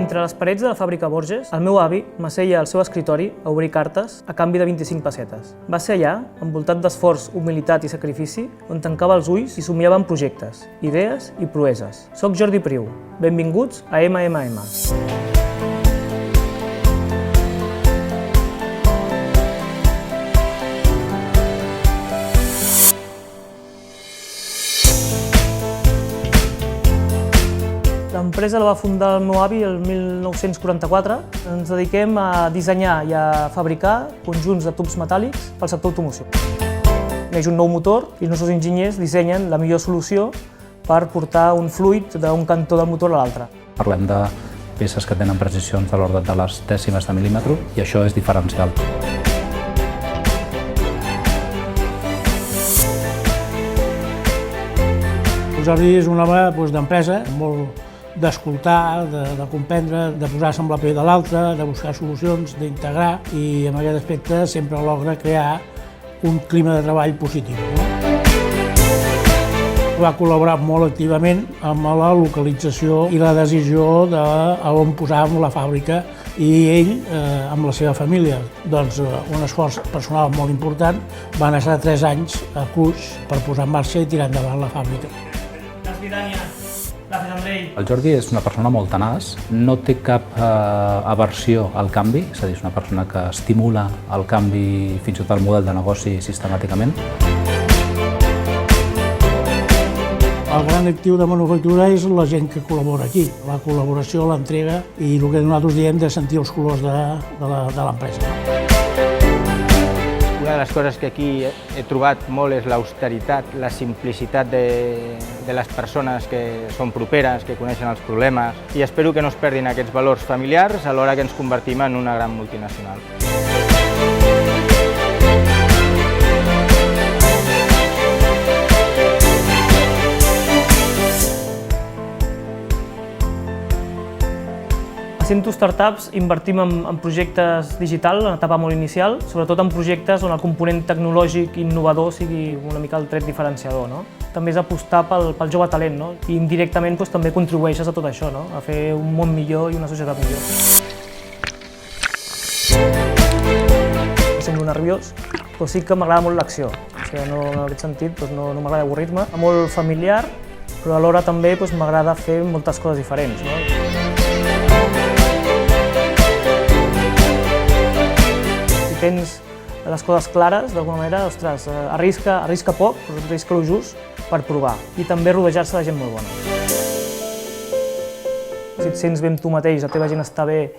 Entre les parets de la fàbrica Borges, el meu avi m'asseia al seu escritori a obrir cartes a canvi de 25 pessetes. Va ser allà, envoltat d'esforç, humilitat i sacrifici, on tancava els ulls i somiava en projectes, idees i proeses. Soc Jordi Priu. Benvinguts a MMM. L'empresa la va fundar el meu avi el 1944. Ens dediquem a dissenyar i a fabricar conjunts de tubs metàl·lics pel sector automoció. Neix un nou motor i els nostres enginyers dissenyen la millor solució per portar un fluid d'un cantó del motor a l'altre. Parlem de peces que tenen precisions de l'ordre de les dècimes de mil·límetre i això és diferencial. Jordi és un home d'empresa, molt d'escoltar, de comprendre, de posar-se en la pell de l'altre, de buscar solucions, d'integrar, i en aquest aspecte sempre logra crear un clima de treball positiu. Va col·laborar molt activament amb la localització i la decisió d'on posàvem la fàbrica i ell amb la seva família. Doncs un esforç personal molt important. Van estar 3 anys a Cluj per posar en marxa i tirar endavant la fàbrica. El Jordi és una persona molt tenaç, no té cap aversió al canvi, és a dir, és una persona que estimula el canvi fins i tot el model de negoci sistemàticament. El gran actiu de manufactura és la gent que col·labora aquí, la col·laboració, l'entrega i el que nosaltres diem de sentir els colors de l'empresa. Una de les coses que aquí he trobat molt és l'austeritat, la simplicitat de les persones que són properes, que coneixen els problemes, i espero que no es perdin aquests valors familiars alhora que ens convertim en una gran multinacional. A Cinto Startups invertim en projectes digitals, en etapa molt inicial, sobretot en projectes on el component tecnològic innovador sigui una mica el tret diferenciador. També és apostar pel jove talent, i indirectament també contribueixes a tot això, a fer un món millor i una societat millor. Semblo nerviós, però sí que m'agrada molt l'acció. En aquest sentit no m'agrada avorrir-me. Molt familiar, però alhora també m'agrada fer moltes coses diferents. Si tens les coses clares, d'alguna manera, ostres, arrisca poc, però arrisca el just per provar. I també rodejar-se de gent molt bona. Si et sents bé amb tu mateix, la teva gent està bé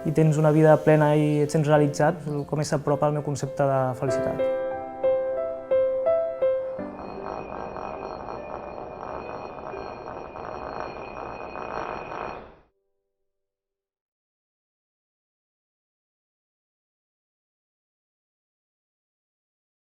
i tens una vida plena i et sents realitzat, el que més s'apropa al meu concepte de felicitat.